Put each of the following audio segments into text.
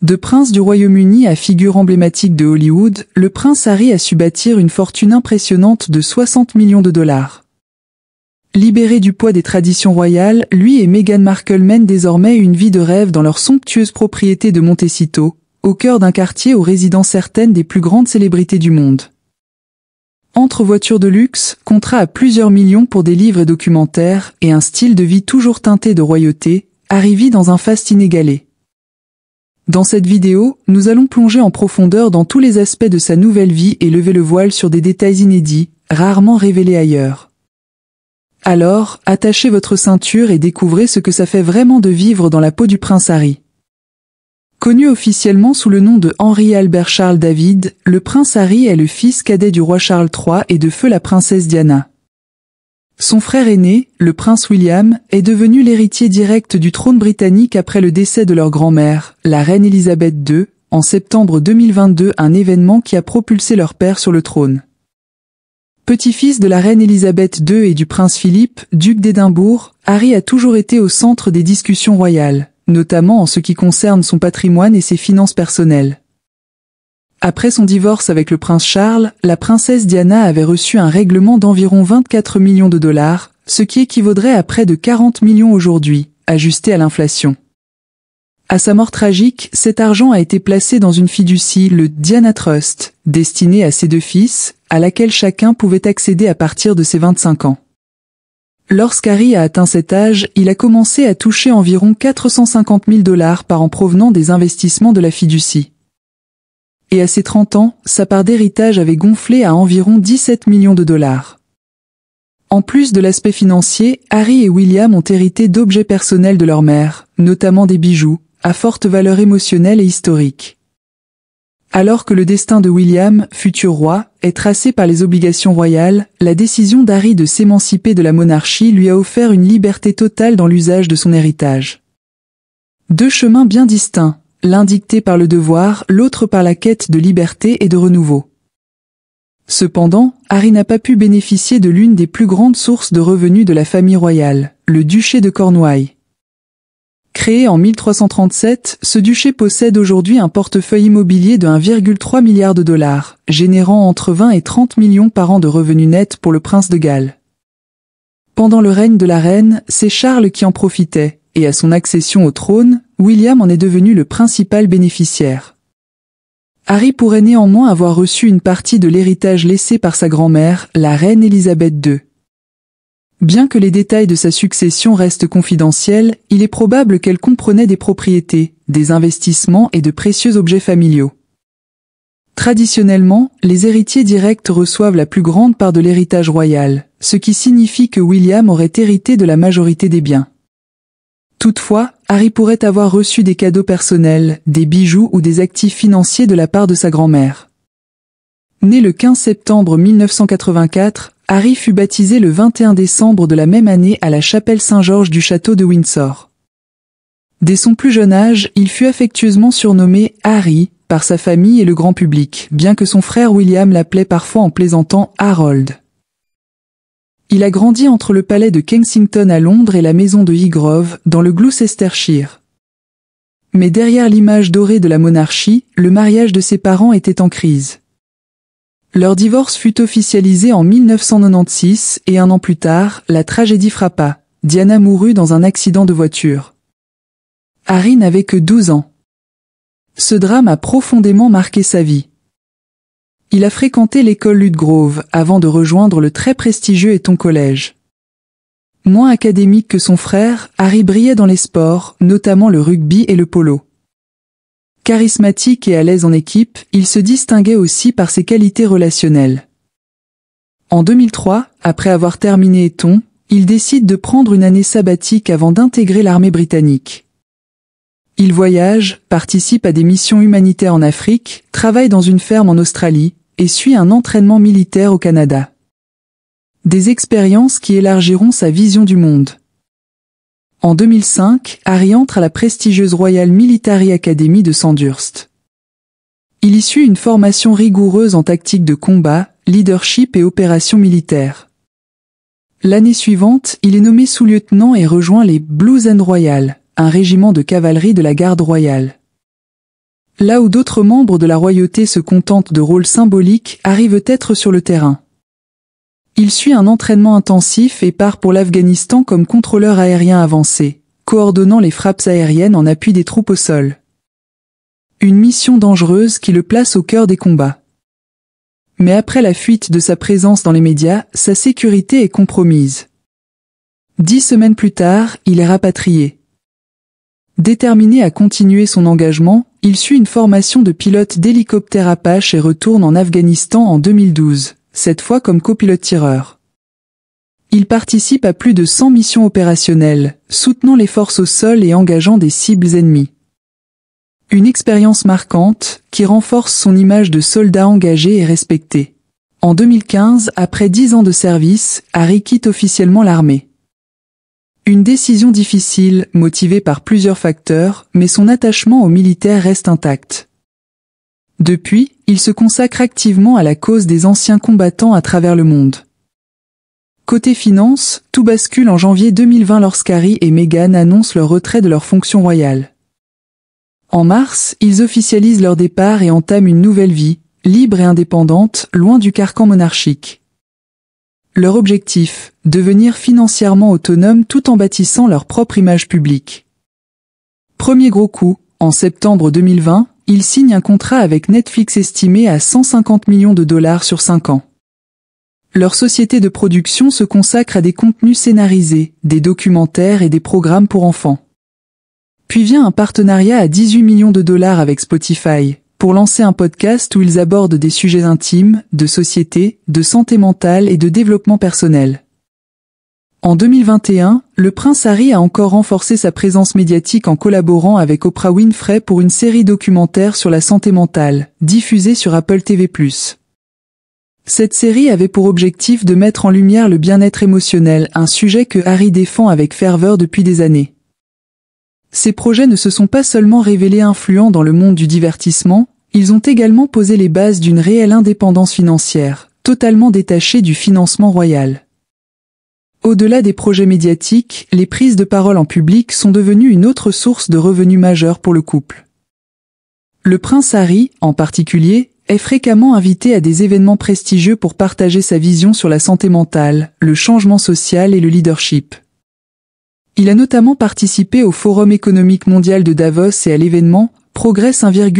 De prince du Royaume-Uni à figure emblématique de Hollywood, le prince Harry a su bâtir une fortune impressionnante de 60 millions de dollars. Libérés du poids des traditions royales, lui et Meghan Markle mènent désormais une vie de rêve dans leur somptueuse propriété de Montecito, au cœur d'un quartier où résident certaines des plus grandes célébrités du monde. Entre voitures de luxe, contrats à plusieurs millions pour des livres et documentaires, et un style de vie toujours teinté de royauté, Harry vit dans un faste inégalé. Dans cette vidéo, nous allons plonger en profondeur dans tous les aspects de sa nouvelle vie et lever le voile sur des détails inédits, rarement révélés ailleurs. Alors, attachez votre ceinture et découvrez ce que ça fait vraiment de vivre dans la peau du prince Harry. Connu officiellement sous le nom de Henry Albert Charles David, le prince Harry est le fils cadet du roi Charles III et de feu la princesse Diana. Son frère aîné, le prince William, est devenu l'héritier direct du trône britannique après le décès de leur grand-mère, la reine Elisabeth II, en septembre 2022, un événement qui a propulsé leur père sur le trône. Petit-fils de la reine Elisabeth II et du prince Philippe, duc d'Édimbourg, Harry a toujours été au centre des discussions royales, notamment en ce qui concerne son patrimoine et ses finances personnelles. Après son divorce avec le prince Charles, la princesse Diana avait reçu un règlement d'environ 24 millions de dollars, ce qui équivaudrait à près de 40 millions aujourd'hui, ajusté à l'inflation. À sa mort tragique, cet argent a été placé dans une fiducie, le Diana Trust, destinée à ses deux fils, à laquelle chacun pouvait accéder à partir de ses 25 ans. Lorsqu'Harry a atteint cet âge, il a commencé à toucher environ 450 000 dollars par an provenant des investissements de la fiducie. Et à ses 30 ans, sa part d'héritage avait gonflé à environ 17 millions de dollars. En plus de l'aspect financier, Harry et William ont hérité d'objets personnels de leur mère, notamment des bijoux, à forte valeur émotionnelle et historique. Alors que le destin de William, futur roi, est tracé par les obligations royales, la décision d'Harry de s'émanciper de la monarchie lui a offert une liberté totale dans l'usage de son héritage. Deux chemins bien distincts, l'un dicté par le devoir, l'autre par la quête de liberté et de renouveau. Cependant, Harry n'a pas pu bénéficier de l'une des plus grandes sources de revenus de la famille royale, le duché de Cornouailles. Créé en 1337, ce duché possède aujourd'hui un portefeuille immobilier de 1,3 milliard de dollars, générant entre 20 et 30 millions par an de revenus nets pour le prince de Galles. Pendant le règne de la reine, c'est Charles qui en profitait, et à son accession au trône, William en est devenu le principal bénéficiaire. Harry pourrait néanmoins avoir reçu une partie de l'héritage laissé par sa grand-mère, la reine Elisabeth II. Bien que les détails de sa succession restent confidentiels, il est probable qu'elle comprenait des propriétés, des investissements et de précieux objets familiaux. Traditionnellement, les héritiers directs reçoivent la plus grande part de l'héritage royal, ce qui signifie que William aurait hérité de la majorité des biens. Toutefois, Harry pourrait avoir reçu des cadeaux personnels, des bijoux ou des actifs financiers de la part de sa grand-mère. Né le 15 septembre 1984, Harry fut baptisé le 21 décembre de la même année à la chapelle Saint-Georges du château de Windsor. Dès son plus jeune âge, il fut affectueusement surnommé Harry par sa famille et le grand public, bien que son frère William l'appelait parfois en plaisantant Harold. Il a grandi entre le palais de Kensington à Londres et la maison de Highgrove, dans le Gloucestershire. Mais derrière l'image dorée de la monarchie, le mariage de ses parents était en crise. Leur divorce fut officialisé en 1996 et un an plus tard, la tragédie frappa. Diana mourut dans un accident de voiture. Harry n'avait que 12 ans. Ce drame a profondément marqué sa vie. Il a fréquenté l'école Ludgrove avant de rejoindre le très prestigieux Eton College. Moins académique que son frère, Harry brillait dans les sports, notamment le rugby et le polo. Charismatique et à l'aise en équipe, il se distinguait aussi par ses qualités relationnelles. En 2003, après avoir terminé Eton, il décide de prendre une année sabbatique avant d'intégrer l'armée britannique. Il voyage, participe à des missions humanitaires en Afrique, travaille dans une ferme en Australie, et suit un entraînement militaire au Canada. Des expériences qui élargiront sa vision du monde. En 2005, Harry entre à la prestigieuse Royal Military Academy de Sandhurst. Il y suit une formation rigoureuse en tactique de combat, leadership et opérations militaires. L'année suivante, il est nommé sous-lieutenant et rejoint les Blues and Royal, un régiment de cavalerie de la garde royale. Là où d'autres membres de la royauté se contentent de rôles symboliques, Harry veut être sur le terrain. Il suit un entraînement intensif et part pour l'Afghanistan comme contrôleur aérien avancé, coordonnant les frappes aériennes en appui des troupes au sol. Une mission dangereuse qui le place au cœur des combats. Mais après la fuite de sa présence dans les médias, sa sécurité est compromise. 10 semaines plus tard, il est rapatrié. Déterminé à continuer son engagement, il suit une formation de pilote d'hélicoptère Apache et retourne en Afghanistan en 2012, cette fois comme copilote-tireur. Il participe à plus de 100 missions opérationnelles, soutenant les forces au sol et engageant des cibles ennemies. Une expérience marquante, qui renforce son image de soldat engagé et respecté. En 2015, après 10 ans de service, Harry quitte officiellement l'armée. Une décision difficile, motivée par plusieurs facteurs, mais son attachement aux militaires reste intact. Depuis, il se consacre activement à la cause des anciens combattants à travers le monde. Côté finance, tout bascule en janvier 2020 lorsqu'Harry et Meghan annoncent leur retrait de leur fonction royale. En mars, ils officialisent leur départ et entament une nouvelle vie, libre et indépendante, loin du carcan monarchique. Leur objectif, devenir financièrement autonomes tout en bâtissant leur propre image publique. Premier gros coup, en septembre 2020, ils signent un contrat avec Netflix estimé à 150 millions de dollars sur 5 ans. Leur société de production se consacre à des contenus scénarisés, des documentaires et des programmes pour enfants. Puis vient un partenariat à 18 millions de dollars avec Spotify, pour lancer un podcast où ils abordent des sujets intimes, de société, de santé mentale et de développement personnel. En 2021, le prince Harry a encore renforcé sa présence médiatique en collaborant avec Oprah Winfrey pour une série documentaire sur la santé mentale, diffusée sur Apple TV+. Cette série avait pour objectif de mettre en lumière le bien-être émotionnel, un sujet que Harry défend avec ferveur depuis des années. Ces projets ne se sont pas seulement révélés influents dans le monde du divertissement, ils ont également posé les bases d'une réelle indépendance financière, totalement détachée du financement royal. Au-delà des projets médiatiques, les prises de parole en public sont devenues une autre source de revenus majeure pour le couple. Le prince Harry, en particulier, est fréquemment invité à des événements prestigieux pour partager sa vision sur la santé mentale, le changement social et le leadership. Il a notamment participé au Forum économique mondial de Davos et à l'événement Progress 1,000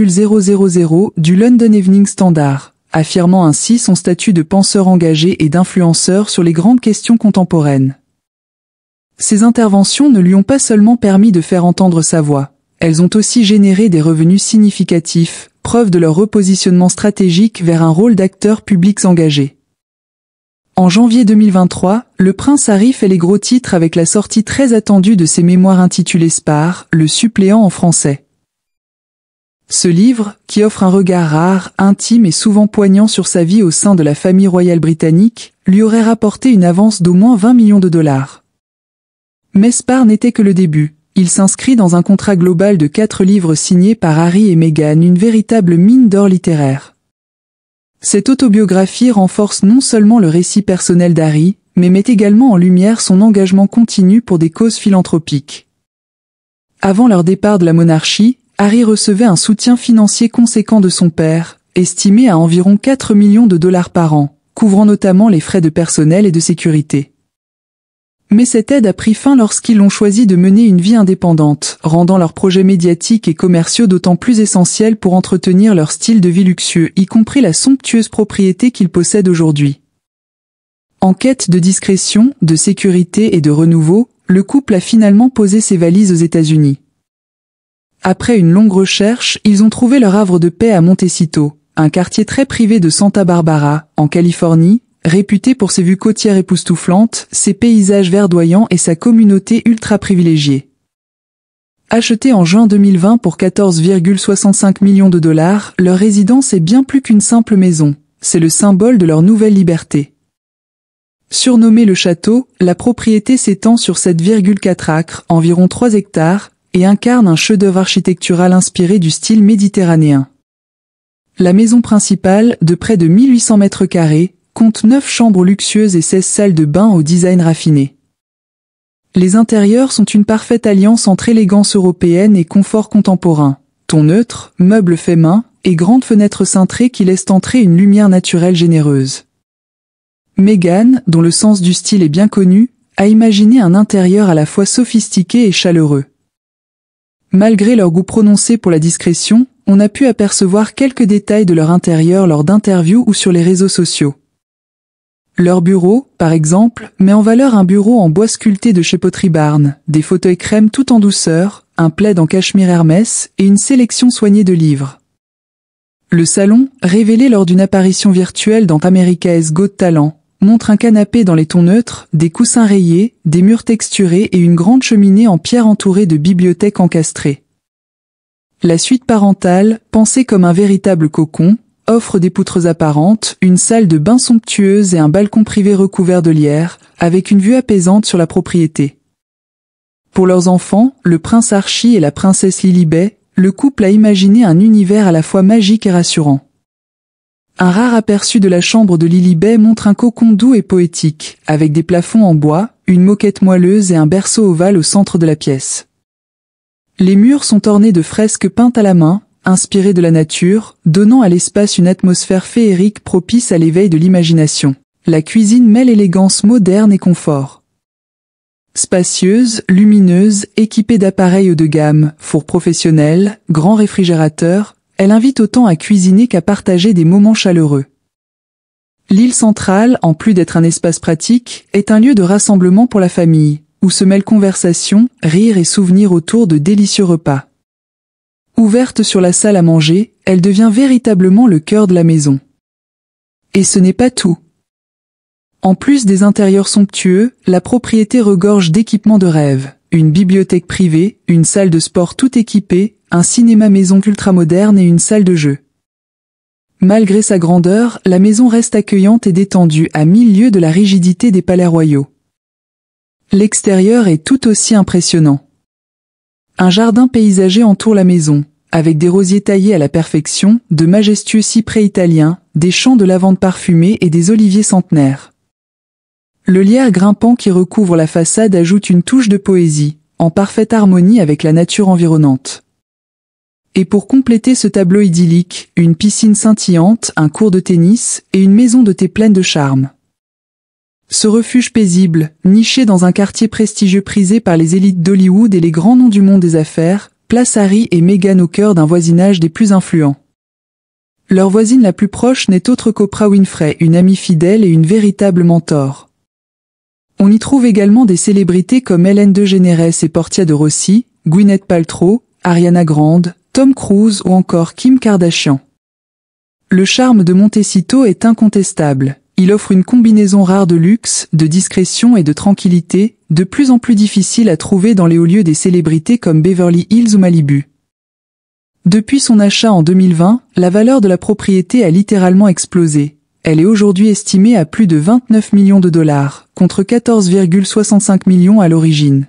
du London Evening Standard, affirmant ainsi son statut de penseur engagé et d'influenceur sur les grandes questions contemporaines. Ces interventions ne lui ont pas seulement permis de faire entendre sa voix, elles ont aussi généré des revenus significatifs, preuve de leur repositionnement stratégique vers un rôle d'acteur public engagé. En janvier 2023, le prince Harry fait les gros titres avec la sortie très attendue de ses mémoires intitulées Spare, le suppléant en français. Ce livre, qui offre un regard rare, intime et souvent poignant sur sa vie au sein de la famille royale britannique, lui aurait rapporté une avance d'au moins 20 millions de dollars. Mais Spare n'était que le début. Il s'inscrit dans un contrat global de 4 livres signés par Harry et Meghan, une véritable mine d'or littéraire. Cette autobiographie renforce non seulement le récit personnel d'Harry, mais met également en lumière son engagement continu pour des causes philanthropiques. Avant leur départ de la monarchie, Harry recevait un soutien financier conséquent de son père, estimé à environ 4 millions de dollars par an, couvrant notamment les frais de personnel et de sécurité. Mais cette aide a pris fin lorsqu'ils ont choisi de mener une vie indépendante, rendant leurs projets médiatiques et commerciaux d'autant plus essentiels pour entretenir leur style de vie luxueux, y compris la somptueuse propriété qu'ils possèdent aujourd'hui. En quête de discrétion, de sécurité et de renouveau, le couple a finalement posé ses valises aux États-Unis. Après une longue recherche, ils ont trouvé leur havre de paix à Montecito, un quartier très privé de Santa Barbara, en Californie, réputé pour ses vues côtières époustouflantes, ses paysages verdoyants et sa communauté ultra privilégiée. Achetée en juin 2020 pour 14,65 millions de dollars, leur résidence est bien plus qu'une simple maison, c'est le symbole de leur nouvelle liberté. Surnommée le château, la propriété s'étend sur 7,4 acres, environ 3 hectares, et incarne un chef-d'œuvre architectural inspiré du style méditerranéen. La maison principale, de près de 1800 mètres carrés, compte 9 chambres luxueuses et 16 salles de bain au design raffiné. Les intérieurs sont une parfaite alliance entre élégance européenne et confort contemporain, ton neutre, meubles faits main, et grandes fenêtres cintrées qui laissent entrer une lumière naturelle généreuse. Meghan, dont le sens du style est bien connu, a imaginé un intérieur à la fois sophistiqué et chaleureux. Malgré leur goût prononcé pour la discrétion, on a pu apercevoir quelques détails de leur intérieur lors d'interviews ou sur les réseaux sociaux. Leur bureau, par exemple, met en valeur un bureau en bois sculpté de chez Pottery Barn, des fauteuils crème tout en douceur, un plaid en cachemire Hermès et une sélection soignée de livres. Le salon, révélé lors d'une apparition virtuelle dans America's Got Talent, montre un canapé dans les tons neutres, des coussins rayés, des murs texturés et une grande cheminée en pierre entourée de bibliothèques encastrées. La suite parentale, pensée comme un véritable cocon, offre des poutres apparentes, une salle de bain somptueuse et un balcon privé recouvert de lierre, avec une vue apaisante sur la propriété. Pour leurs enfants, le prince Archie et la princesse Lilibet, le couple a imaginé un univers à la fois magique et rassurant. Un rare aperçu de la chambre de Lilibet montre un cocon doux et poétique, avec des plafonds en bois, une moquette moelleuse et un berceau ovale au centre de la pièce. Les murs sont ornés de fresques peintes à la main, inspirées de la nature, donnant à l'espace une atmosphère féerique propice à l'éveil de l'imagination. La cuisine mêle élégance moderne et confort. Spacieuse, lumineuse, équipée d'appareils haut de gamme, four professionnel, grand réfrigérateur, elle invite autant à cuisiner qu'à partager des moments chaleureux. L'île centrale, en plus d'être un espace pratique, est un lieu de rassemblement pour la famille, où se mêlent conversation, rire et souvenirs autour de délicieux repas. Ouverte sur la salle à manger, elle devient véritablement le cœur de la maison. Et ce n'est pas tout. En plus des intérieurs somptueux, la propriété regorge d'équipements de rêve, une bibliothèque privée, une salle de sport tout équipée, un cinéma maison ultramoderne et une salle de jeu. Malgré sa grandeur, la maison reste accueillante et détendue à 1000 lieues de la rigidité des palais royaux. L'extérieur est tout aussi impressionnant. Un jardin paysager entoure la maison, avec des rosiers taillés à la perfection, de majestueux cyprès italiens, des champs de lavande parfumés et des oliviers centenaires. Le lierre grimpant qui recouvre la façade ajoute une touche de poésie, en parfaite harmonie avec la nature environnante. Et pour compléter ce tableau idyllique, une piscine scintillante, un court de tennis et une maison de thé pleine de charme. Ce refuge paisible, niché dans un quartier prestigieux prisé par les élites d'Hollywood et les grands noms du monde des affaires, place Harry et Meghan au cœur d'un voisinage des plus influents. Leur voisine la plus proche n'est autre qu'Oprah Winfrey, une amie fidèle et une véritable mentor. On y trouve également des célébrités comme Ellen DeGeneres et Portia de Rossi, Gwyneth Paltrow, Ariana Grande, Tom Cruise ou encore Kim Kardashian. Le charme de Montecito est incontestable. Il offre une combinaison rare de luxe, de discrétion et de tranquillité, de plus en plus difficile à trouver dans les hauts lieux des célébrités comme Beverly Hills ou Malibu. Depuis son achat en 2020, la valeur de la propriété a littéralement explosé. Elle est aujourd'hui estimée à plus de 29 millions de dollars, contre 14,65 millions à l'origine.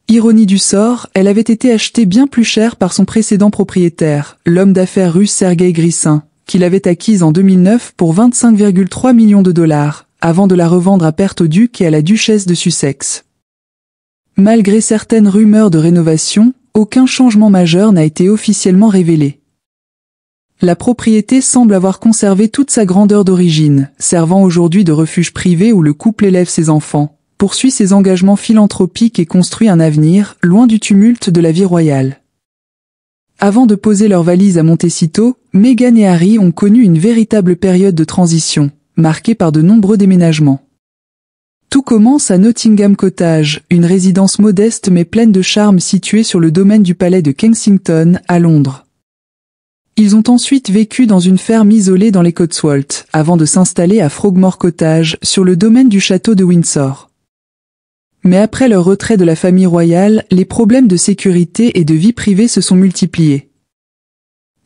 Ironie du sort, elle avait été achetée bien plus cher par son précédent propriétaire, l'homme d'affaires russe Sergei Grissin, qui l'avait acquise en 2009 pour 25,3 millions de dollars, avant de la revendre à perte au duc et à la duchesse de Sussex. Malgré certaines rumeurs de rénovation, aucun changement majeur n'a été officiellement révélé. La propriété semble avoir conservé toute sa grandeur d'origine, servant aujourd'hui de refuge privé où le couple élève ses enfants, poursuit ses engagements philanthropiques et construit un avenir, loin du tumulte de la vie royale. Avant de poser leurs valises à Montecito, Meghan et Harry ont connu une véritable période de transition, marquée par de nombreux déménagements. Tout commence à Nottingham Cottage, une résidence modeste mais pleine de charme située sur le domaine du palais de Kensington, à Londres. Ils ont ensuite vécu dans une ferme isolée dans les Cotswolds, avant de s'installer à Frogmore Cottage, sur le domaine du château de Windsor. Mais après leur retrait de la famille royale, les problèmes de sécurité et de vie privée se sont multipliés.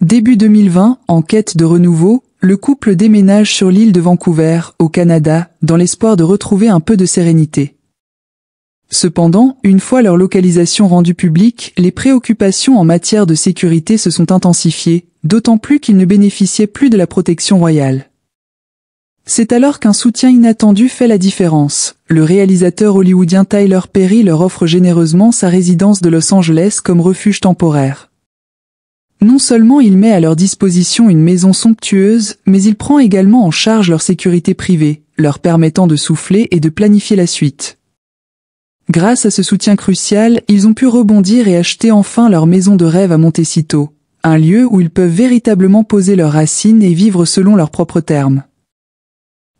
Début 2020, en quête de renouveau, le couple déménage sur l'île de Vancouver, au Canada, dans l'espoir de retrouver un peu de sérénité. Cependant, une fois leur localisation rendue publique, les préoccupations en matière de sécurité se sont intensifiées, d'autant plus qu'ils ne bénéficiaient plus de la protection royale. C'est alors qu'un soutien inattendu fait la différence. Le réalisateur hollywoodien Tyler Perry leur offre généreusement sa résidence de Los Angeles comme refuge temporaire. Non seulement il met à leur disposition une maison somptueuse, mais il prend également en charge leur sécurité privée, leur permettant de souffler et de planifier la suite. Grâce à ce soutien crucial, ils ont pu rebondir et acheter enfin leur maison de rêve à Montecito, un lieu où ils peuvent véritablement poser leurs racines et vivre selon leurs propres termes.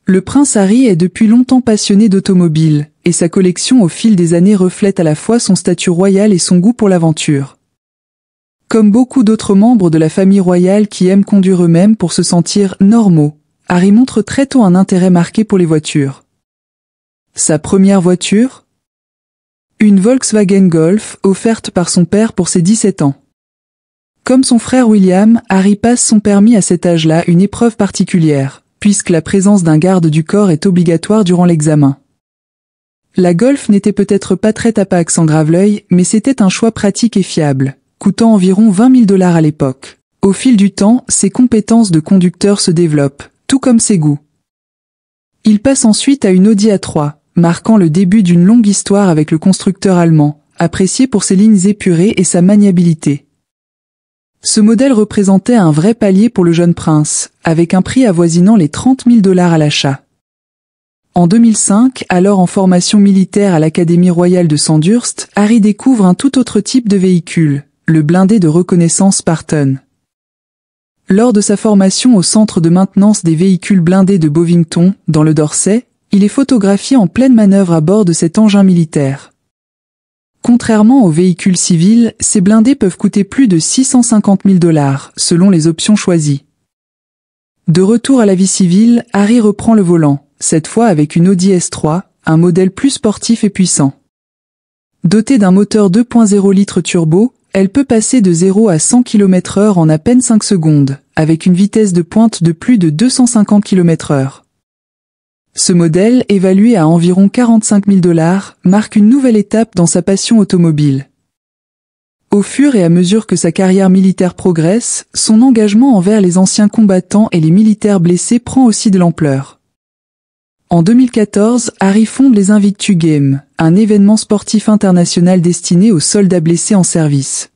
Le prince Harry est depuis longtemps passionné d'automobile, et sa collection au fil des années reflète à la fois son statut royal et son goût pour l'aventure. Comme beaucoup d'autres membres de la famille royale qui aiment conduire eux-mêmes pour se sentir normaux, Harry montre très tôt un intérêt marqué pour les voitures. Sa première voiture ? Une Volkswagen Golf, offerte par son père pour ses 17 ans. Comme son frère William, Harry passe son permis à cet âge-là, une épreuve particulière, puisque la présence d'un garde du corps est obligatoire durant l'examen. La Golf n'était peut-être pas très tapax en Graveleuil, mais c'était un choix pratique et fiable, coûtant environ 20 000 $ à l'époque. Au fil du temps, ses compétences de conducteur se développent, tout comme ses goûts. Il passe ensuite à une Audi A3, marquant le début d'une longue histoire avec le constructeur allemand, apprécié pour ses lignes épurées et sa maniabilité. Ce modèle représentait un vrai palier pour le jeune prince, avec un prix avoisinant les 30 000 $ à l'achat. En 2005, alors en formation militaire à l'Académie royale de Sandhurst, Harry découvre un tout autre type de véhicule, le blindé de reconnaissance Spartan. Lors de sa formation au centre de maintenance des véhicules blindés de Bovington, dans le Dorset, il est photographié en pleine manœuvre à bord de cet engin militaire. Contrairement aux véhicules civils, ces blindés peuvent coûter plus de 650 000 $, selon les options choisies. De retour à la vie civile, Harry reprend le volant, cette fois avec une Audi S3, un modèle plus sportif et puissant. Dotée d'un moteur 2.0 litres turbo, elle peut passer de 0 à 100 km/h en à peine 5 secondes, avec une vitesse de pointe de plus de 250 km/h. Ce modèle, évalué à environ 45 000 $, marque une nouvelle étape dans sa passion automobile. Au fur et à mesure que sa carrière militaire progresse, son engagement envers les anciens combattants et les militaires blessés prend aussi de l'ampleur. En 2014, Harry fonde les Invictus Games, un événement sportif international destiné aux soldats blessés en service.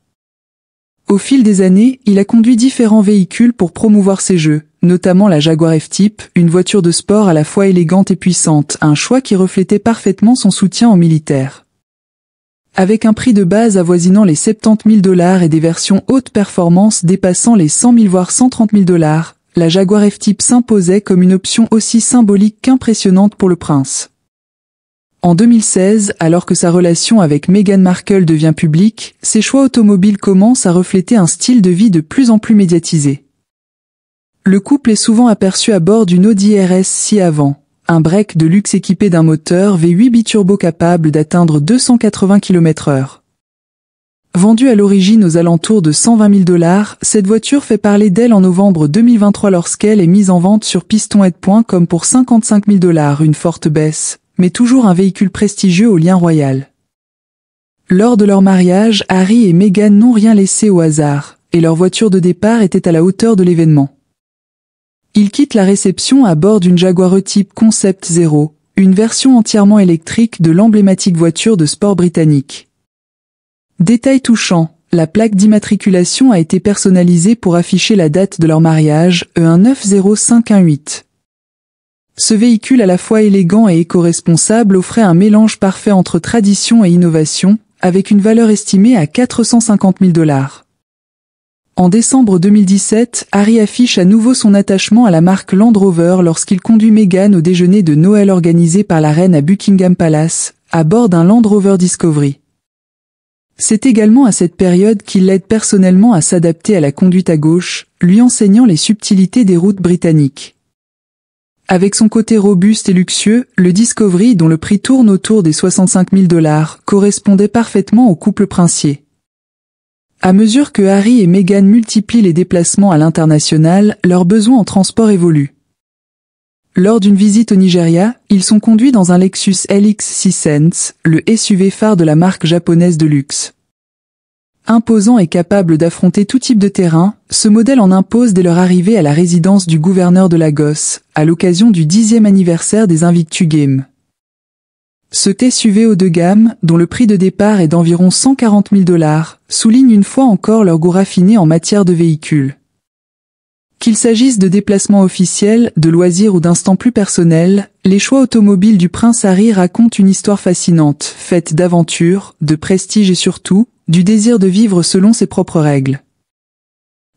Au fil des années, il a conduit différents véhicules pour promouvoir ses jeux, notamment la Jaguar F-Type, une voiture de sport à la fois élégante et puissante, un choix qui reflétait parfaitement son soutien aux militaires. Avec un prix de base avoisinant les 70 000 $ et des versions haute performance dépassant les 100 000 voire 130 000 $, la Jaguar F-Type s'imposait comme une option aussi symbolique qu'impressionnante pour le prince. En 2016, alors que sa relation avec Meghan Markle devient publique, ses choix automobiles commencent à refléter un style de vie de plus en plus médiatisé. Le couple est souvent aperçu à bord d'une Audi RS6 avant, un break de luxe équipé d'un moteur V8 biturbo capable d'atteindre 280 km/h. Vendue à l'origine aux alentours de 120 000 $, cette voiture fait parler d'elle en novembre 2023 lorsqu'elle est mise en vente sur pistonhead.com pour 55 000 $, une forte baisse, mais toujours un véhicule prestigieux au lien royal. Lors de leur mariage, Harry et Meghan n'ont rien laissé au hasard, et leur voiture de départ était à la hauteur de l'événement. Ils quittent la réception à bord d'une Jaguar E-Type Concept Zero, une version entièrement électrique de l'emblématique voiture de sport britannique. Détail touchant, la plaque d'immatriculation a été personnalisée pour afficher la date de leur mariage, E190518. Ce véhicule à la fois élégant et éco-responsable offrait un mélange parfait entre tradition et innovation, avec une valeur estimée à 450 000 $. En décembre 2017, Harry affiche à nouveau son attachement à la marque Land Rover lorsqu'il conduit Meghan au déjeuner de Noël organisé par la reine à Buckingham Palace, à bord d'un Land Rover Discovery. C'est également à cette période qu'il l'aide personnellement à s'adapter à la conduite à gauche, lui enseignant les subtilités des routes britanniques. Avec son côté robuste et luxueux, le Discovery, dont le prix tourne autour des 65 000 $, correspondait parfaitement au couple princier. À mesure que Harry et Meghan multiplient les déplacements à l'international, leurs besoins en transport évoluent. Lors d'une visite au Nigeria, ils sont conduits dans un Lexus LX6 le SUV phare de la marque japonaise de luxe. Imposant et capable d'affronter tout type de terrain, ce modèle en impose dès leur arrivée à la résidence du gouverneur de Lagos, à l'occasion du 10e anniversaire des Invictus Games. Ce SUV haut de gamme, dont le prix de départ est d'environ 140 000 $, souligne une fois encore leur goût raffiné en matière de véhicules. Qu'il s'agisse de déplacements officiels, de loisirs ou d'instants plus personnels, les choix automobiles du prince Harry racontent une histoire fascinante, faite d'aventure, de prestige et surtout, du désir de vivre selon ses propres règles.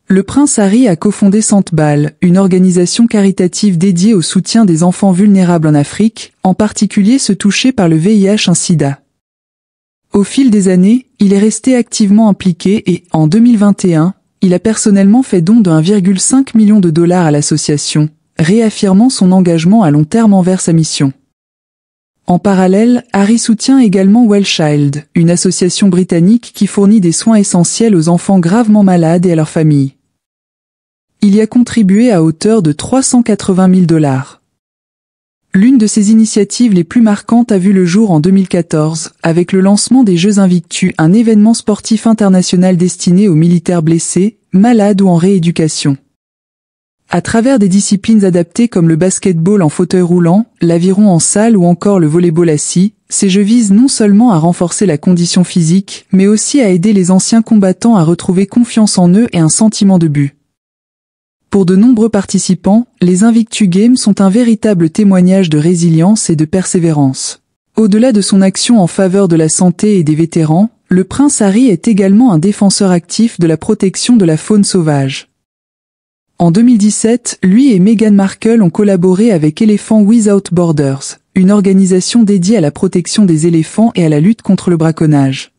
Le prince Harry a cofondé Santbal, une organisation caritative dédiée au soutien des enfants vulnérables en Afrique, en particulier ceux touchés par le VIH/SIDA. Au fil des années, il est resté activement impliqué et, en 2021, il a personnellement fait don de 1,5 million de $ à l'association, réaffirmant son engagement à long terme envers sa mission. En parallèle, Harry soutient également WellChild, une association britannique qui fournit des soins essentiels aux enfants gravement malades et à leurs familles. Il y a contribué à hauteur de 380 000 $. L'une de ses initiatives les plus marquantes a vu le jour en 2014, avec le lancement des Jeux Invictus, un événement sportif international destiné aux militaires blessés, malades ou en rééducation. À travers des disciplines adaptées comme le basketball en fauteuil roulant, l'aviron en salle ou encore le volley-ball assis, ces jeux visent non seulement à renforcer la condition physique, mais aussi à aider les anciens combattants à retrouver confiance en eux et un sentiment de but. Pour de nombreux participants, les Invictus Games sont un véritable témoignage de résilience et de persévérance. Au-delà de son action en faveur de la santé et des vétérans, le prince Harry est également un défenseur actif de la protection de la faune sauvage. En 2017, lui et Meghan Markle ont collaboré avec Elephants Without Borders, une organisation dédiée à la protection des éléphants et à la lutte contre le braconnage.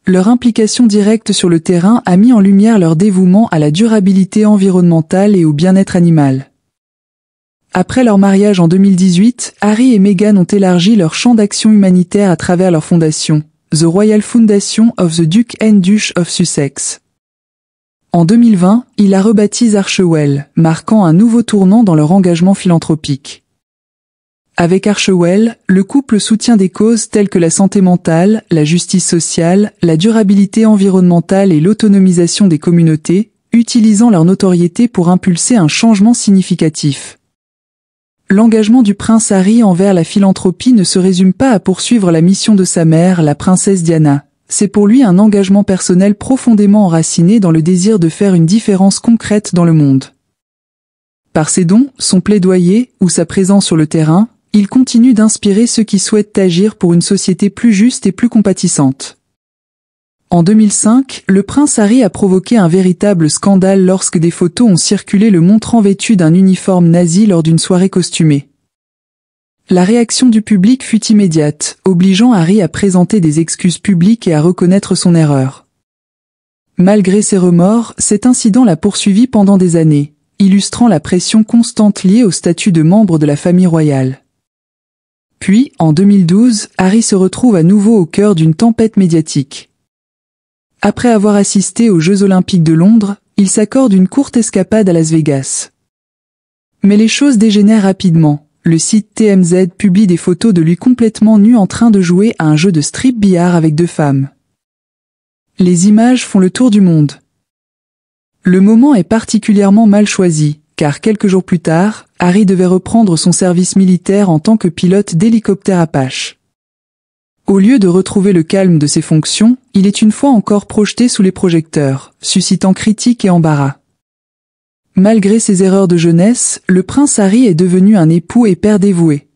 Leur implication directe sur le terrain a mis en lumière leur dévouement à la durabilité environnementale et au bien-être animal. Après leur mariage en 2018, Harry et Meghan ont élargi leur champ d'action humanitaire à travers leur fondation, The Royal Foundation of the Duke and Duchess of Sussex. En 2020, il la rebaptise Archewell, marquant un nouveau tournant dans leur engagement philanthropique. Avec Archewell, le couple soutient des causes telles que la santé mentale, la justice sociale, la durabilité environnementale et l'autonomisation des communautés, utilisant leur notoriété pour impulser un changement significatif. L'engagement du prince Harry envers la philanthropie ne se résume pas à poursuivre la mission de sa mère, la princesse Diana. C'est pour lui un engagement personnel profondément enraciné dans le désir de faire une différence concrète dans le monde. Par ses dons, son plaidoyer ou sa présence sur le terrain, il continue d'inspirer ceux qui souhaitent agir pour une société plus juste et plus compatissante. En 2005, le prince Harry a provoqué un véritable scandale lorsque des photos ont circulé le montrant vêtu d'un uniforme nazi lors d'une soirée costumée. La réaction du public fut immédiate, obligeant Harry à présenter des excuses publiques et à reconnaître son erreur. Malgré ses remords, cet incident l'a poursuivi pendant des années, illustrant la pression constante liée au statut de membre de la famille royale. Puis, en 2012, Harry se retrouve à nouveau au cœur d'une tempête médiatique. Après avoir assisté aux Jeux Olympiques de Londres, il s'accorde une courte escapade à Las Vegas. Mais les choses dégénèrent rapidement. Le site TMZ publie des photos de lui complètement nu en train de jouer à un jeu de strip-billard avec 2 femmes. Les images font le tour du monde. Le moment est particulièrement mal choisi, car quelques jours plus tard, Harry devait reprendre son service militaire en tant que pilote d'hélicoptère Apache. Au lieu de retrouver le calme de ses fonctions, il est une fois encore projeté sous les projecteurs, suscitant critiques et embarras. Malgré ses erreurs de jeunesse, le prince Harry est devenu un époux et père dévoué.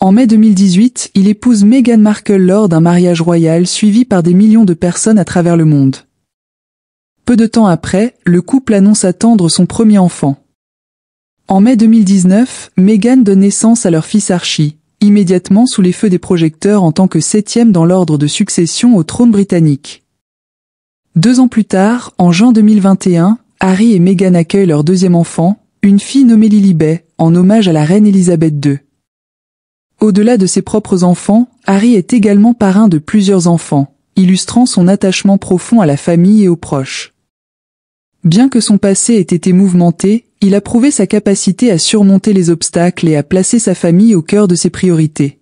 En mai 2018, il épouse Meghan Markle lors d'un mariage royal suivi par des millions de personnes à travers le monde. Peu de temps après, le couple annonce attendre son premier enfant. En mai 2019, Meghan donne naissance à leur fils Archie, immédiatement sous les feux des projecteurs en tant que 7e dans l'ordre de succession au trône britannique. 2 ans plus tard, en juin 2021, Harry et Meghan accueillent leur 2e enfant, une fille nommée Lilibet, en hommage à la reine Elisabeth II. Au-delà de ses propres enfants, Harry est également parrain de plusieurs enfants, illustrant son attachement profond à la famille et aux proches. Bien que son passé ait été mouvementé, il a prouvé sa capacité à surmonter les obstacles et à placer sa famille au cœur de ses priorités.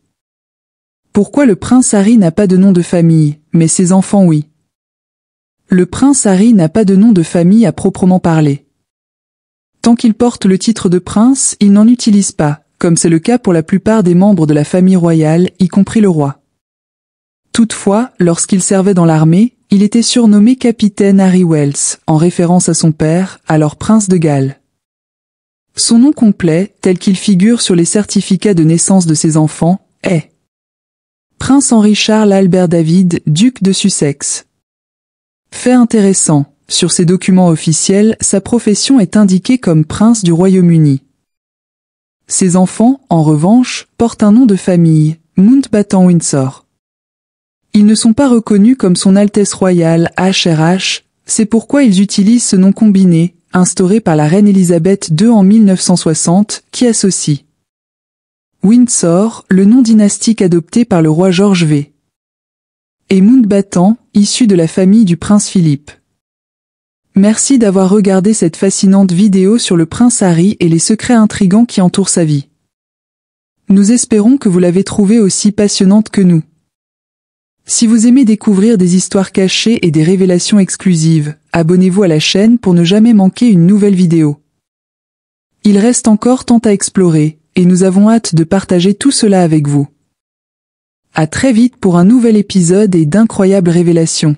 Pourquoi le prince Harry n'a pas de nom de famille, mais ses enfants oui. Le prince Harry n'a pas de nom de famille à proprement parler. Tant qu'il porte le titre de prince, il n'en utilise pas, comme c'est le cas pour la plupart des membres de la famille royale, y compris le roi. Toutefois, lorsqu'il servait dans l'armée, il était surnommé capitaine Harry Wells, en référence à son père, alors prince de Galles. Son nom complet, tel qu'il figure sur les certificats de naissance de ses enfants, est Prince Henry Charles Albert David, duc de Sussex. Fait intéressant, sur ses documents officiels, sa profession est indiquée comme prince du Royaume-Uni. Ses enfants, en revanche, portent un nom de famille, Mountbatten-Windsor. Ils ne sont pas reconnus comme son Altesse royale HRH, c'est pourquoi ils utilisent ce nom combiné, instauré par la reine Elisabeth II en 1960, qui associe Windsor, le nom dynastique adopté par le roi George V. et Mountbatten, issu de la famille du prince Philippe. Merci d'avoir regardé cette fascinante vidéo sur le prince Harry et les secrets intrigants qui entourent sa vie. Nous espérons que vous l'avez trouvée aussi passionnante que nous. Si vous aimez découvrir des histoires cachées et des révélations exclusives, abonnez-vous à la chaîne pour ne jamais manquer une nouvelle vidéo. Il reste encore tant à explorer, et nous avons hâte de partager tout cela avec vous. À très vite pour un nouvel épisode et d'incroyables révélations.